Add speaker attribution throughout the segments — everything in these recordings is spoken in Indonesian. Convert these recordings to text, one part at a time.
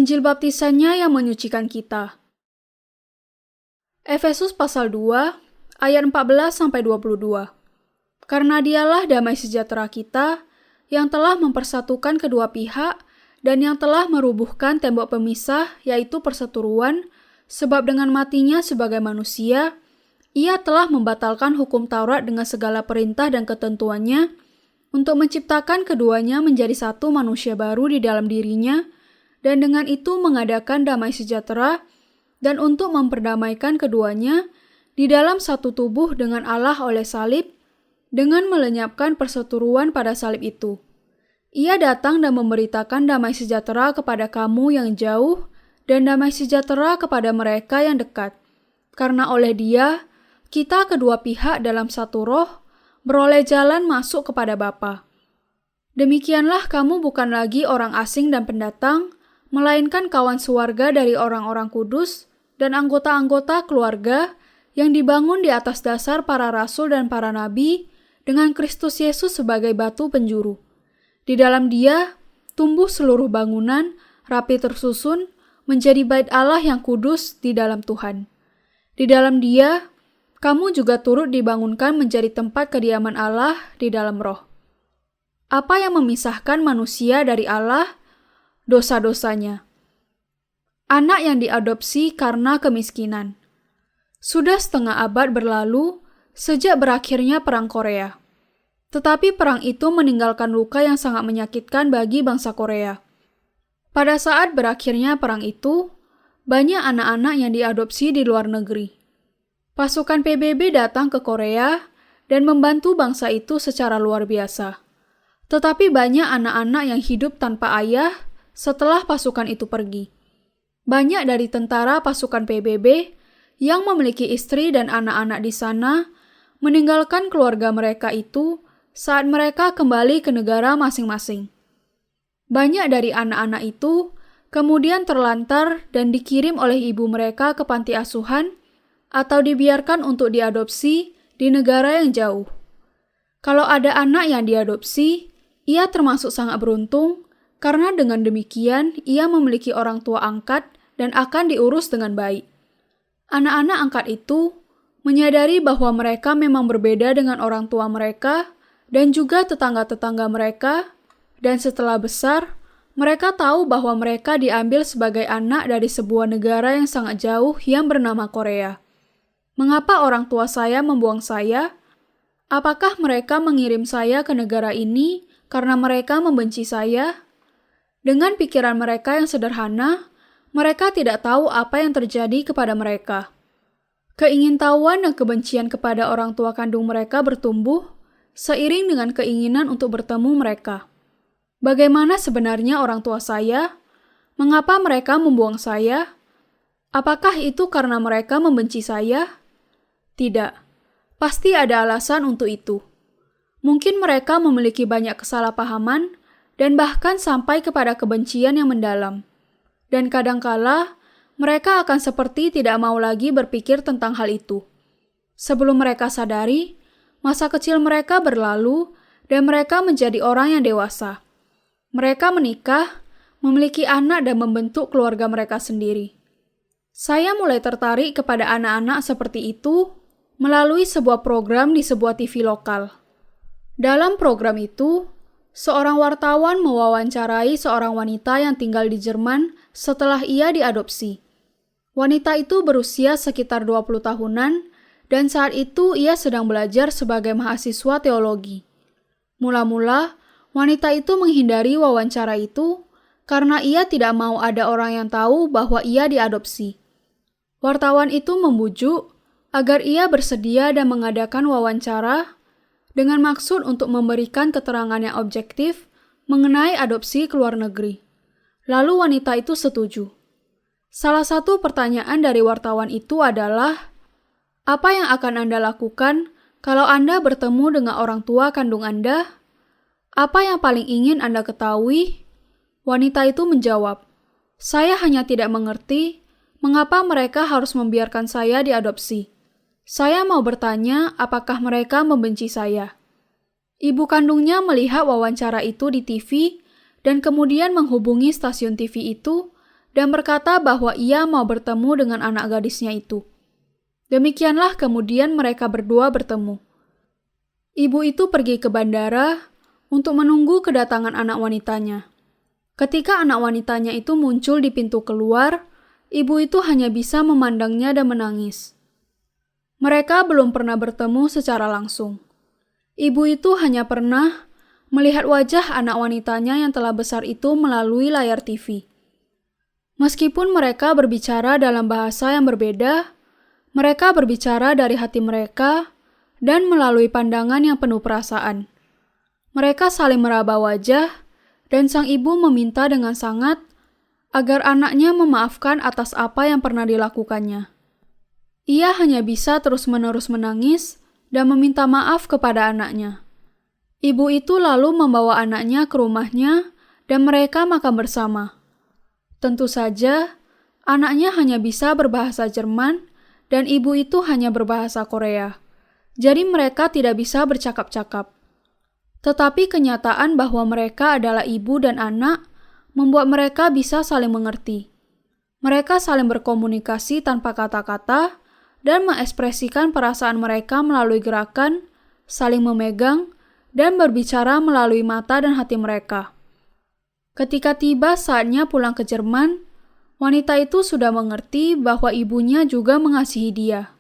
Speaker 1: Injil baptisannya yang menyucikan kita. Efesus pasal 2 ayat 14-22. Karena dialah damai sejahtera kita yang telah mempersatukan kedua pihak dan yang telah merubuhkan tembok pemisah, yaitu perseteruan, sebab dengan matinya sebagai manusia, ia telah membatalkan hukum Taurat dengan segala perintah dan ketentuannya untuk menciptakan keduanya menjadi satu manusia baru di dalam dirinya, dan dengan itu mengadakan damai sejahtera dan untuk memperdamaikan keduanya di dalam satu tubuh dengan Allah oleh salib, dengan melenyapkan perseteruan pada salib itu. Ia datang dan memberitakan damai sejahtera kepada kamu yang jauh dan damai sejahtera kepada mereka yang dekat. Karena oleh Dia, kita kedua pihak dalam satu roh beroleh jalan masuk kepada Bapa. Demikianlah kamu bukan lagi orang asing dan pendatang, melainkan kawan sewarga dari orang-orang kudus dan anggota-anggota keluarga yang dibangun di atas dasar para rasul dan para nabi dengan Kristus Yesus sebagai batu penjuru. Di dalam Dia, tumbuh seluruh bangunan, rapi tersusun, menjadi bait Allah yang kudus di dalam Tuhan. Di dalam Dia, kamu juga turut dibangunkan menjadi tempat kediaman Allah di dalam roh. Apa yang memisahkan manusia dari Allah? Dosa-dosanya. Anak yang diadopsi karena kemiskinan. Sudah setengah abad berlalu sejak berakhirnya Perang Korea. Tetapi perang itu meninggalkan luka yang sangat menyakitkan bagi bangsa Korea. Pada saat berakhirnya perang itu, banyak anak-anak yang diadopsi di luar negeri. Pasukan PBB datang ke Korea dan membantu bangsa itu secara luar biasa. Tetapi banyak anak-anak yang hidup tanpa ayah setelah pasukan itu pergi. Banyak dari tentara pasukan PBB yang memiliki istri dan anak-anak di sana meninggalkan keluarga mereka itu saat mereka kembali ke negara masing-masing. Banyak dari anak-anak itu kemudian terlantar dan dikirim oleh ibu mereka ke panti asuhan atau dibiarkan untuk diadopsi di negara yang jauh. Kalau ada anak yang diadopsi, ia termasuk sangat beruntung karena dengan demikian ia memiliki orang tua angkat dan akan diurus dengan baik. Anak-anak angkat itu menyadari bahwa mereka memang berbeda dengan orang tua mereka dan juga tetangga-tetangga mereka, dan setelah besar, mereka tahu bahwa mereka diambil sebagai anak dari sebuah negara yang sangat jauh yang bernama Korea. Mengapa orang tua saya membuang saya? Apakah mereka mengirim saya ke negara ini karena mereka membenci saya? Dengan pikiran mereka yang sederhana, mereka tidak tahu apa yang terjadi kepada mereka. Keingintahuan dan kebencian kepada orang tua kandung mereka bertumbuh seiring dengan keinginan untuk bertemu mereka. Bagaimana sebenarnya orang tua saya? Mengapa mereka membuang saya? Apakah itu karena mereka membenci saya? Tidak. Pasti ada alasan untuk itu. Mungkin mereka memiliki banyak kesalahpahaman dan bahkan sampai kepada kebencian yang mendalam. Dan kadangkala mereka akan seperti tidak mau lagi berpikir tentang hal itu. Sebelum mereka sadari, masa kecil mereka berlalu dan mereka menjadi orang yang dewasa. Mereka menikah, memiliki anak dan membentuk keluarga mereka sendiri. Saya mulai tertarik kepada anak-anak seperti itu melalui sebuah program di sebuah TV lokal. Dalam program itu, seorang wartawan mewawancarai seorang wanita yang tinggal di Jerman setelah ia diadopsi. Wanita itu berusia sekitar 20 tahunan dan saat itu ia sedang belajar sebagai mahasiswa teologi. Mula-mula, wanita itu menghindari wawancara itu karena ia tidak mau ada orang yang tahu bahwa ia diadopsi. Wartawan itu membujuk agar ia bersedia dan mengadakan wawancara dengan maksud untuk memberikan keterangan yang objektif mengenai adopsi ke luar negeri. Lalu wanita itu setuju. Salah satu pertanyaan dari wartawan itu adalah, apa yang akan Anda lakukan kalau Anda bertemu dengan orang tua kandung Anda? Apa yang paling ingin Anda ketahui? Wanita itu menjawab, saya hanya tidak mengerti mengapa mereka harus membiarkan saya diadopsi. Saya mau bertanya apakah mereka membenci saya. Ibu kandungnya melihat wawancara itu di TV dan kemudian menghubungi stasiun TV itu dan berkata bahwa ia mau bertemu dengan anak gadisnya itu. Demikianlah kemudian mereka berdua bertemu. Ibu itu pergi ke bandara untuk menunggu kedatangan anak wanitanya. Ketika anak wanitanya itu muncul di pintu keluar, ibu itu hanya bisa memandangnya dan menangis. Mereka belum pernah bertemu secara langsung. Ibu itu hanya pernah melihat wajah anak wanitanya yang telah besar itu melalui layar TV. Meskipun mereka berbicara dalam bahasa yang berbeda, mereka berbicara dari hati mereka dan melalui pandangan yang penuh perasaan. Mereka saling meraba wajah, dan sang ibu meminta dengan sangat agar anaknya memaafkan atas apa yang pernah dilakukannya. Ia hanya bisa terus-menerus menangis dan meminta maaf kepada anaknya. Ibu itu lalu membawa anaknya ke rumahnya dan mereka makan bersama. Tentu saja, anaknya hanya bisa berbahasa Jerman dan ibu itu hanya berbahasa Korea. Jadi mereka tidak bisa bercakap-cakap. Tetapi kenyataan bahwa mereka adalah ibu dan anak membuat mereka bisa saling mengerti. Mereka saling berkomunikasi tanpa kata-kata dan mengekspresikan perasaan mereka melalui gerakan, saling memegang, dan berbicara melalui mata dan hati mereka. Ketika tiba saatnya pulang ke Jerman, wanita itu sudah mengerti bahwa ibunya juga mengasihi dia.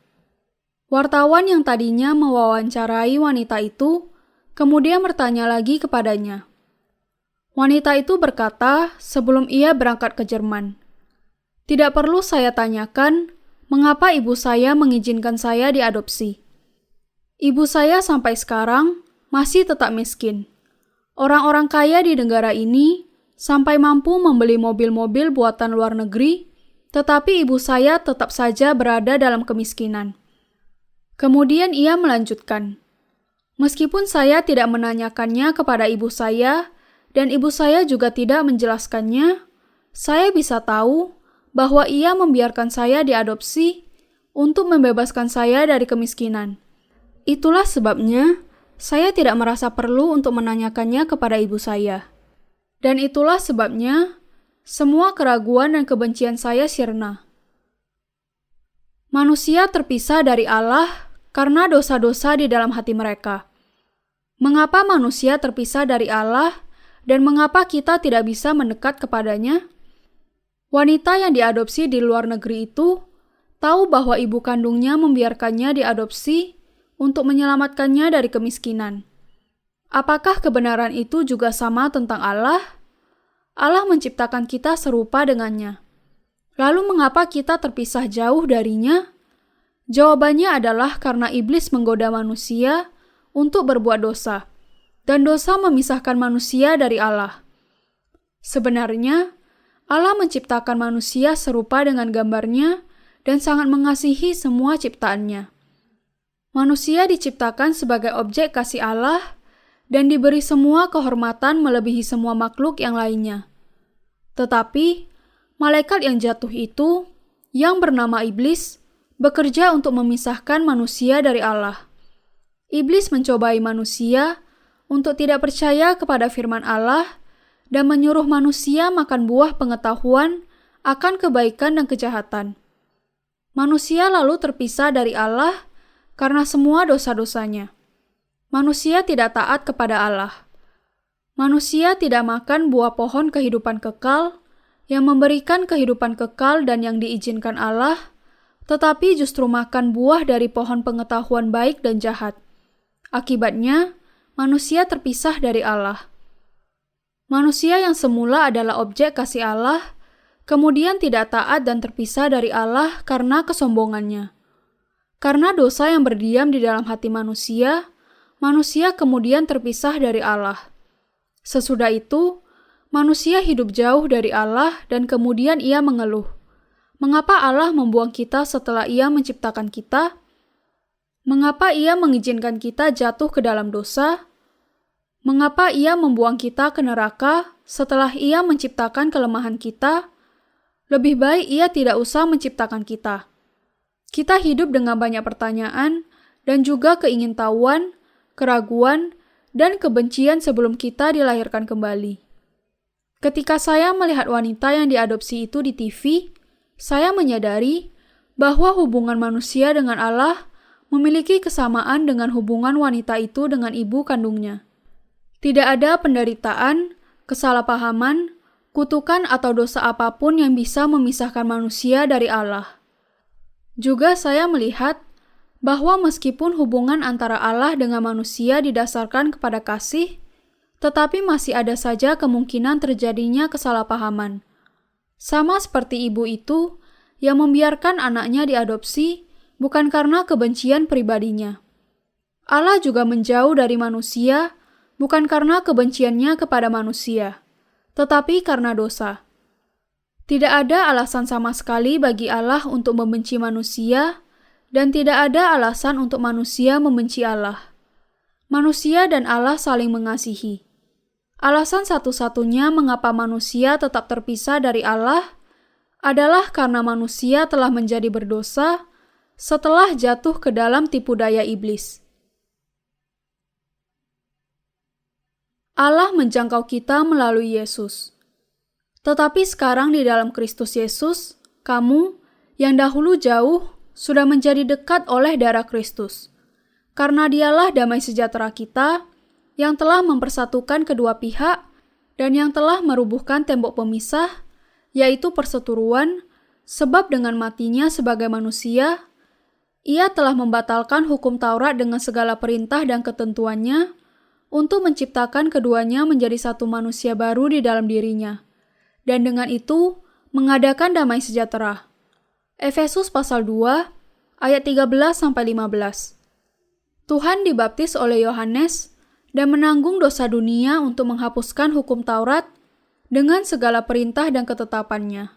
Speaker 1: Wartawan yang tadinya mewawancarai wanita itu kemudian bertanya lagi kepadanya. Wanita itu berkata sebelum ia berangkat ke Jerman, "Tidak perlu saya tanyakan mengapa ibu saya mengizinkan saya diadopsi. Ibu saya sampai sekarang masih tetap miskin. Orang-orang kaya di negara ini sampai mampu membeli mobil-mobil buatan luar negeri, tetapi ibu saya tetap saja berada dalam kemiskinan." Kemudian ia melanjutkan, "Meskipun saya tidak menanyakannya kepada ibu saya, dan ibu saya juga tidak menjelaskannya, saya bisa tahu bahwa ia membiarkan saya diadopsi untuk membebaskan saya dari kemiskinan. Itulah sebabnya saya tidak merasa perlu untuk menanyakannya kepada ibu saya. Dan itulah sebabnya semua keraguan dan kebencian saya sirna." Manusia terpisah dari Allah karena dosa-dosa di dalam hati mereka. Mengapa manusia terpisah dari Allah dan mengapa kita tidak bisa mendekat kepadanya? Wanita yang diadopsi di luar negeri itu tahu bahwa ibu kandungnya membiarkannya diadopsi untuk menyelamatkannya dari kemiskinan. Apakah kebenaran itu juga sama tentang Allah? Allah menciptakan kita serupa dengannya. Lalu mengapa kita terpisah jauh darinya? Jawabannya adalah karena iblis menggoda manusia untuk berbuat dosa, dan dosa memisahkan manusia dari Allah. Sebenarnya, Allah menciptakan manusia serupa dengan gambarnya dan sangat mengasihi semua ciptaannya. Manusia diciptakan sebagai objek kasih Allah dan diberi semua kehormatan melebihi semua makhluk yang lainnya. Tetapi, malaikat yang jatuh itu, yang bernama iblis, bekerja untuk memisahkan manusia dari Allah. Iblis mencobai manusia untuk tidak percaya kepada firman Allah dan menyuruh manusia makan buah pengetahuan akan kebaikan dan kejahatan. Manusia lalu terpisah dari Allah karena semua dosa-dosanya. Manusia tidak taat kepada Allah. Manusia tidak makan buah pohon kehidupan kekal yang memberikan kehidupan kekal dan yang diizinkan Allah, tetapi justru makan buah dari pohon pengetahuan baik dan jahat. Akibatnya, manusia terpisah dari Allah. Manusia yang semula adalah objek kasih Allah, kemudian tidak taat dan terpisah dari Allah karena kesombongannya. Karena dosa yang berdiam di dalam hati manusia, manusia kemudian terpisah dari Allah. Sesudah itu, manusia hidup jauh dari Allah dan kemudian ia mengeluh. Mengapa Allah membuang kita setelah ia menciptakan kita? Mengapa ia mengizinkan kita jatuh ke dalam dosa? Mengapa ia membuang kita ke neraka setelah ia menciptakan kelemahan kita? Lebih baik ia tidak usah menciptakan kita. Kita hidup dengan banyak pertanyaan dan juga keingintahuan, keraguan, dan kebencian sebelum kita dilahirkan kembali. Ketika saya melihat wanita yang diadopsi itu di TV, saya menyadari bahwa hubungan manusia dengan Allah memiliki kesamaan dengan hubungan wanita itu dengan ibu kandungnya. Tidak ada penderitaan, kesalahpahaman, kutukan atau dosa apapun yang bisa memisahkan manusia dari Allah. Juga saya melihat bahwa meskipun hubungan antara Allah dengan manusia didasarkan kepada kasih, tetapi masih ada saja kemungkinan terjadinya kesalahpahaman. Sama seperti ibu itu yang membiarkan anaknya diadopsi bukan karena kebencian pribadinya. Allah juga menjauh dari manusia bukan karena kebenciannya kepada manusia, tetapi karena dosa. Tidak ada alasan sama sekali bagi Allah untuk membenci manusia, dan tidak ada alasan untuk manusia membenci Allah. Manusia dan Allah saling mengasihi. Alasan satu-satunya mengapa manusia tetap terpisah dari Allah adalah karena manusia telah menjadi berdosa setelah jatuh ke dalam tipu daya iblis. Allah menjangkau kita melalui Yesus. Tetapi sekarang di dalam Kristus Yesus, kamu yang dahulu jauh sudah menjadi dekat oleh darah Kristus. Karena dialah damai sejahtera kita yang telah mempersatukan kedua pihak dan yang telah merubuhkan tembok pemisah, yaitu perseteruan, sebab dengan matinya sebagai manusia, ia telah membatalkan hukum Taurat dengan segala perintah dan ketentuannya untuk menciptakan keduanya menjadi satu manusia baru di dalam dirinya. Dan dengan itu, mengadakan damai sejahtera. Efesus pasal 2, ayat 13-15. Tuhan dibaptis oleh Yohanes dan menanggung dosa dunia untuk menghapuskan hukum Taurat dengan segala perintah dan ketetapannya.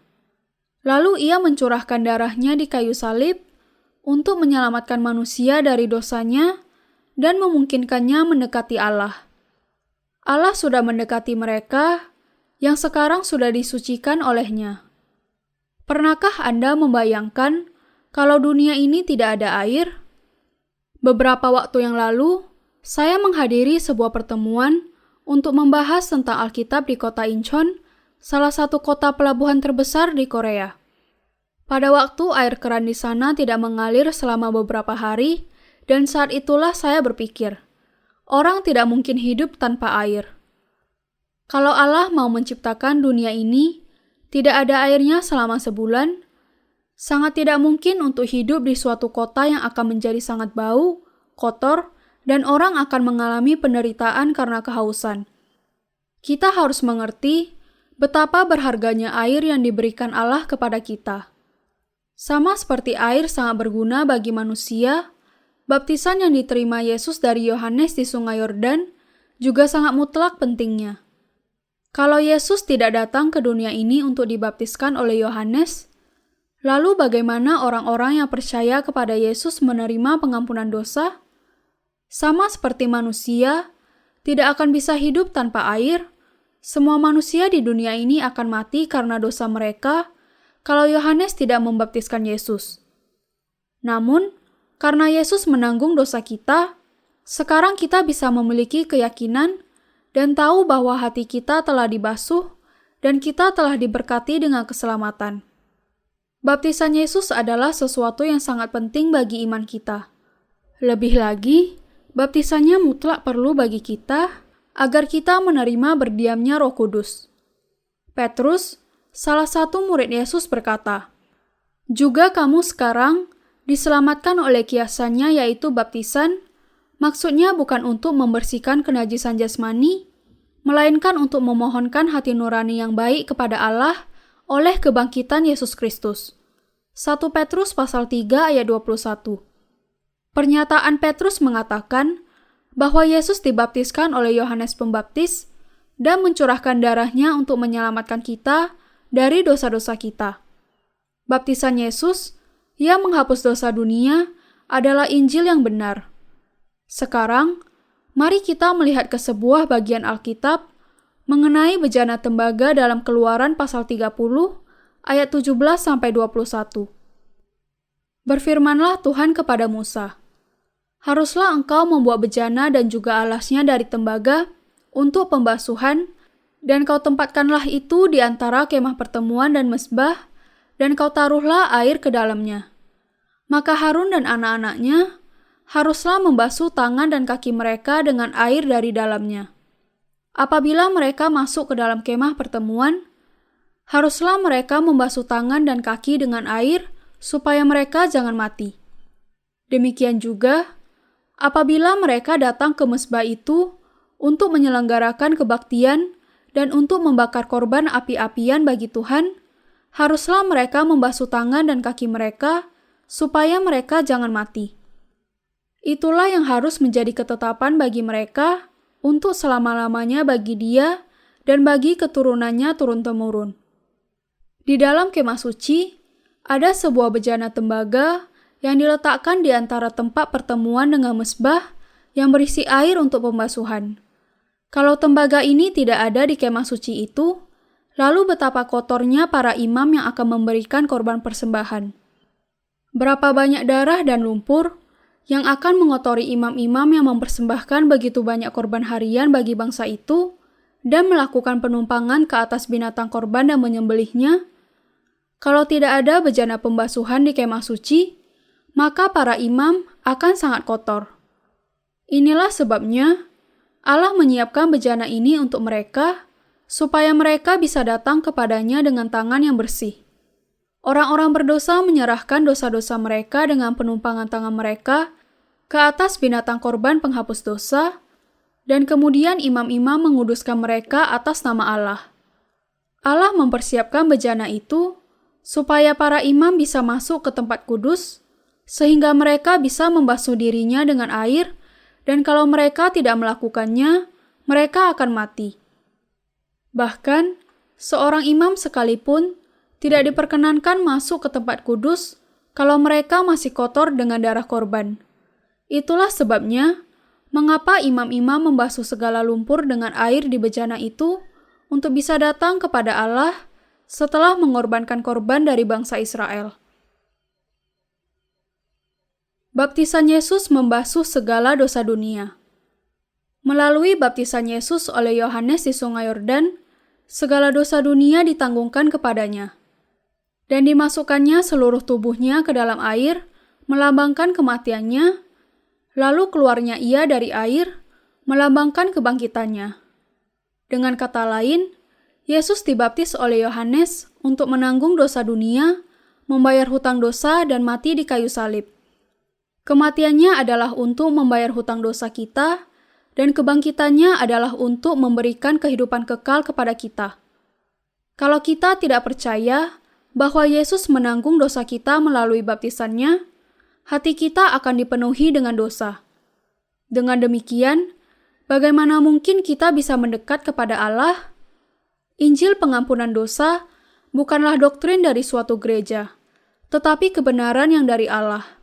Speaker 1: Lalu ia mencurahkan darahnya di kayu salib untuk menyelamatkan manusia dari dosanya dan memungkinkannya mendekati Allah. Allah sudah mendekati mereka yang sekarang sudah disucikan olehnya. Pernahkah Anda membayangkan kalau dunia ini tidak ada air? Beberapa waktu yang lalu, saya menghadiri sebuah pertemuan untuk membahas tentang Alkitab di kota Incheon, salah satu kota pelabuhan terbesar di Korea. Pada waktu air keran di sana tidak mengalir selama beberapa hari, dan saat itulah saya berpikir, orang tidak mungkin hidup tanpa air. Kalau Allah mau menciptakan dunia ini, tidak ada airnya selama sebulan, sangat tidak mungkin untuk hidup di suatu kota yang akan menjadi sangat bau, kotor, dan orang akan mengalami penderitaan karena kehausan. Kita harus mengerti betapa berharganya air yang diberikan Allah kepada kita. Sama seperti air sangat berguna bagi manusia, baptisan yang diterima Yesus dari Yohanes di Sungai Yordan juga sangat mutlak pentingnya. Kalau Yesus tidak datang ke dunia ini untuk dibaptiskan oleh Yohanes, lalu bagaimana orang-orang yang percaya kepada Yesus menerima pengampunan dosa? Sama seperti manusia, tidak akan bisa hidup tanpa air. Semua manusia di dunia ini akan mati karena dosa mereka kalau Yohanes tidak membaptiskan Yesus. Namun, karena Yesus menanggung dosa kita, sekarang kita bisa memiliki keyakinan dan tahu bahwa hati kita telah dibasuh dan kita telah diberkati dengan keselamatan. Baptisan Yesus adalah sesuatu yang sangat penting bagi iman kita. Lebih lagi, baptisannya mutlak perlu bagi kita agar kita menerima berdiamnya Roh Kudus. Petrus, salah satu murid Yesus berkata, "Juga kamu sekarang diselamatkan oleh kiasannya yaitu baptisan, maksudnya bukan untuk membersihkan kenajisan jasmani, melainkan untuk memohonkan hati nurani yang baik kepada Allah oleh kebangkitan Yesus Kristus." 1 Petrus pasal 3 ayat 21. Pernyataan Petrus mengatakan bahwa Yesus dibaptiskan oleh Yohanes Pembaptis dan mencurahkan darahnya untuk menyelamatkan kita dari dosa-dosa kita. Baptisan Yesus yang menghapus dosa dunia adalah Injil yang benar. Sekarang, mari kita melihat ke sebuah bagian Alkitab mengenai bejana tembaga dalam Keluaran pasal 30 ayat 17-21. Berfirmanlah Tuhan kepada Musa, "Haruslah engkau membuat bejana dan juga alasnya dari tembaga untuk pembasuhan Dan kau tempatkanlah itu di antara kemah pertemuan dan mezbah, dan kau taruhlah air ke dalamnya. Maka Harun dan anak-anaknya haruslah membasuh tangan dan kaki mereka dengan air dari dalamnya. Apabila mereka masuk ke dalam kemah pertemuan, haruslah mereka membasuh tangan dan kaki dengan air supaya mereka jangan mati. Demikian juga, apabila mereka datang ke mezbah itu untuk menyelenggarakan kebaktian dan untuk membakar korban api-apian bagi Tuhan, haruslah mereka membasuh tangan dan kaki mereka supaya mereka jangan mati. Itulah yang harus menjadi ketetapan bagi mereka untuk selama-lamanya bagi dia dan bagi keturunannya turun-temurun. Di dalam kemah suci, ada sebuah bejana tembaga yang diletakkan di antara tempat pertemuan dengan mezbah yang berisi air untuk pembasuhan. Kalau tembaga ini tidak ada di kemah suci itu, lalu betapa kotornya para imam yang akan memberikan korban persembahan. Berapa banyak darah dan lumpur yang akan mengotori imam-imam yang mempersembahkan begitu banyak korban harian bagi bangsa itu dan melakukan penumpangan ke atas binatang korban dan menyembelihnya. Kalau tidak ada bejana pembasuhan di kemah suci, maka para imam akan sangat kotor. Inilah sebabnya Allah menyiapkan bejana ini untuk mereka, supaya mereka bisa datang kepadanya dengan tangan yang bersih. Orang-orang berdosa menyerahkan dosa-dosa mereka dengan penumpangan tangan mereka ke atas binatang korban penghapus dosa, dan kemudian imam-imam menguduskan mereka atas nama Allah. Allah mempersiapkan bejana itu supaya para imam bisa masuk ke tempat kudus, sehingga mereka bisa membasuh dirinya dengan air, dan kalau mereka tidak melakukannya, mereka akan mati. Bahkan, seorang imam sekalipun tidak diperkenankan masuk ke tempat kudus kalau mereka masih kotor dengan darah korban. Itulah sebabnya, mengapa imam-imam membasuh segala lumpur dengan air di bejana itu untuk bisa datang kepada Allah setelah mengorbankan korban dari bangsa Israel. Baptisan Yesus membasuh segala dosa dunia. Melalui baptisan Yesus oleh Yohanes di Sungai Yordan, segala dosa dunia ditanggungkan kepadanya. Dan dimasukkannya seluruh tubuhnya ke dalam air, melambangkan kematiannya, lalu keluarnya ia dari air, melambangkan kebangkitannya. Dengan kata lain, Yesus dibaptis oleh Yohanes untuk menanggung dosa dunia, membayar hutang dosa, dan mati di kayu salib. Kematiannya adalah untuk membayar hutang dosa kita, dan kebangkitannya adalah untuk memberikan kehidupan kekal kepada kita. Kalau kita tidak percaya bahwa Yesus menanggung dosa kita melalui baptisannya, hati kita akan dipenuhi dengan dosa. Dengan demikian, bagaimana mungkin kita bisa mendekat kepada Allah? Injil pengampunan dosa bukanlah doktrin dari suatu gereja, tetapi kebenaran yang dari Allah.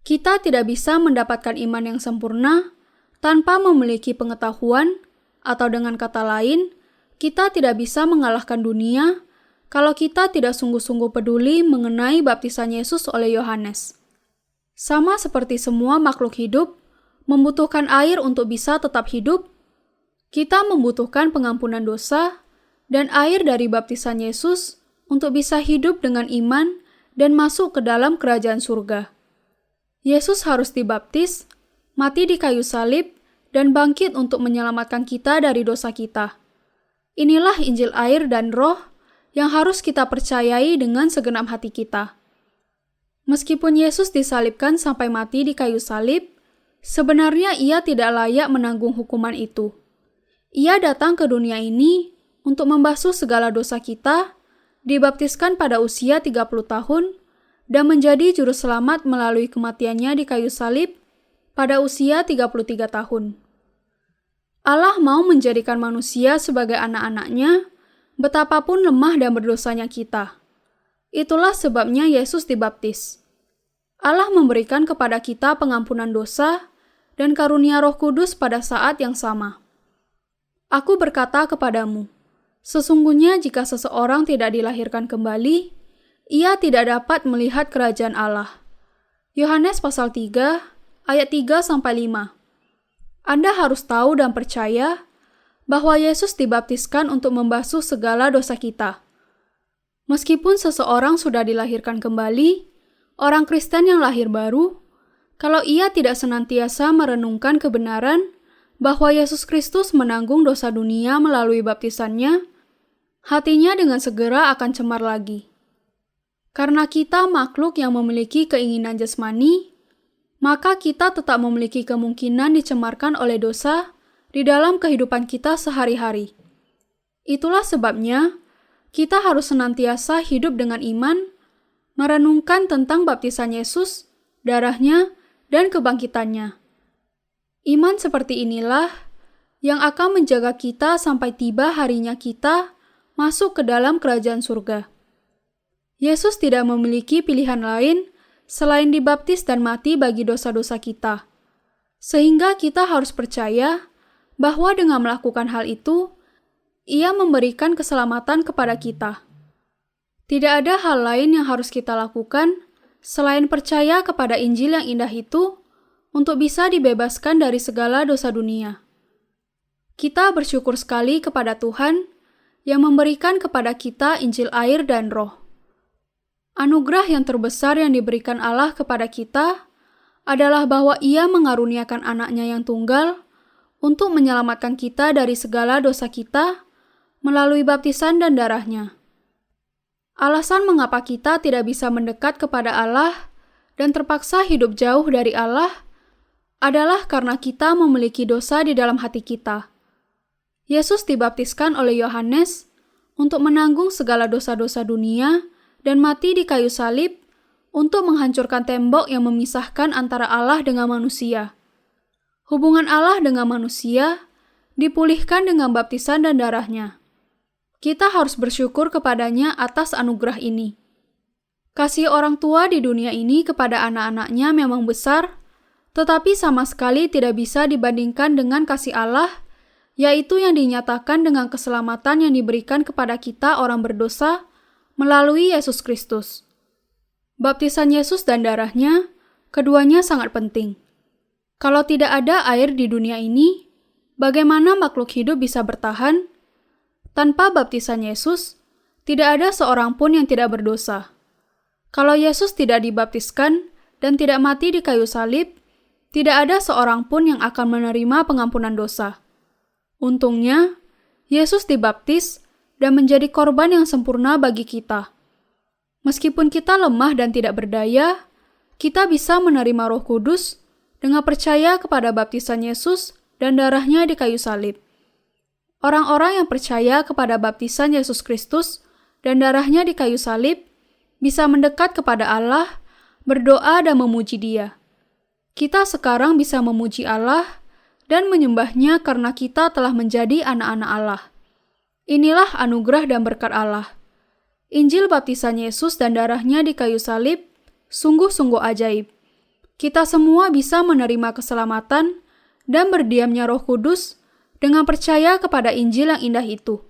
Speaker 1: Kita tidak bisa mendapatkan iman yang sempurna tanpa memiliki pengetahuan, atau dengan kata lain, kita tidak bisa mengalahkan dunia kalau kita tidak sungguh-sungguh peduli mengenai baptisan Yesus oleh Yohanes. Sama seperti semua makhluk hidup membutuhkan air untuk bisa tetap hidup, kita membutuhkan pengampunan dosa dan air dari baptisan Yesus untuk bisa hidup dengan iman dan masuk ke dalam kerajaan surga. Yesus harus dibaptis, mati di kayu salib, dan bangkit untuk menyelamatkan kita dari dosa kita. Inilah Injil air dan Roh yang harus kita percayai dengan segenap hati kita. Meskipun Yesus disalibkan sampai mati di kayu salib, sebenarnya ia tidak layak menanggung hukuman itu. Ia datang ke dunia ini untuk membasuh segala dosa kita, dibaptiskan pada usia 30 tahun, dan menjadi juru selamat melalui kematiannya di kayu salib pada usia 33 tahun. Allah mau menjadikan manusia sebagai anak-anaknya, betapapun lemah dan berdosanya kita. Itulah sebabnya Yesus dibaptis. Allah memberikan kepada kita pengampunan dosa dan karunia Roh Kudus pada saat yang sama. Aku berkata kepadamu, sesungguhnya jika seseorang tidak dilahirkan kembali, ia tidak dapat melihat kerajaan Allah. Yohanes pasal 3, ayat 3-5. Anda harus tahu dan percaya bahwa Yesus dibaptiskan untuk membasuh segala dosa kita. Meskipun seseorang sudah dilahirkan kembali, orang Kristen yang lahir baru, kalau ia tidak senantiasa merenungkan kebenaran bahwa Yesus Kristus menanggung dosa dunia melalui baptisannya, hatinya dengan segera akan cemar lagi. Karena kita makhluk yang memiliki keinginan jasmani, maka kita tetap memiliki kemungkinan dicemarkan oleh dosa di dalam kehidupan kita sehari-hari. Itulah sebabnya kita harus senantiasa hidup dengan iman, merenungkan tentang baptisan Yesus, darahnya, dan kebangkitannya. Iman seperti inilah yang akan menjaga kita sampai tiba harinya kita masuk ke dalam kerajaan surga. Yesus tidak memiliki pilihan lain selain dibaptis dan mati bagi dosa-dosa kita. Sehingga kita harus percaya bahwa dengan melakukan hal itu, Ia memberikan keselamatan kepada kita. Tidak ada hal lain yang harus kita lakukan selain percaya kepada Injil yang indah itu untuk bisa dibebaskan dari segala dosa dunia. Kita bersyukur sekali kepada Tuhan yang memberikan kepada kita Injil air dan Roh. Anugerah yang terbesar yang diberikan Allah kepada kita adalah bahwa Ia mengaruniakan anaknya yang tunggal untuk menyelamatkan kita dari segala dosa kita melalui baptisan dan darahnya. Alasan mengapa kita tidak bisa mendekat kepada Allah dan terpaksa hidup jauh dari Allah adalah karena kita memiliki dosa di dalam hati kita. Yesus dibaptiskan oleh Yohanes untuk menanggung segala dosa-dosa dunia dan mati di kayu salib untuk menghancurkan tembok yang memisahkan antara Allah dengan manusia. Hubungan Allah dengan manusia dipulihkan dengan baptisan dan darahnya. Kita harus bersyukur kepadanya atas anugerah ini. Kasih orang tua di dunia ini kepada anak-anaknya memang besar, tetapi sama sekali tidak bisa dibandingkan dengan kasih Allah, yaitu yang dinyatakan dengan keselamatan yang diberikan kepada kita orang berdosa melalui Yesus Kristus. Baptisan Yesus dan darahnya, keduanya sangat penting. Kalau tidak ada air di dunia ini, bagaimana makhluk hidup bisa bertahan? Tanpa baptisan Yesus, tidak ada seorang pun yang tidak berdosa. Kalau Yesus tidak dibaptiskan dan tidak mati di kayu salib, tidak ada seorang pun yang akan menerima pengampunan dosa. Untungnya, Yesus dibaptis dan menjadi korban yang sempurna bagi kita. Meskipun kita lemah dan tidak berdaya, kita bisa menerima Roh Kudus dengan percaya kepada baptisan Yesus dan darahnya di kayu salib. Orang-orang yang percaya kepada baptisan Yesus Kristus dan darahnya di kayu salib bisa mendekat kepada Allah, berdoa dan memuji Dia. Kita sekarang bisa memuji Allah dan menyembahnya karena kita telah menjadi anak-anak Allah. Inilah anugerah dan berkat Allah. Injil baptisan Yesus dan darahnya di kayu salib sungguh-sungguh ajaib. Kita semua bisa menerima keselamatan dan berdiamnya Roh Kudus dengan percaya kepada Injil yang indah itu.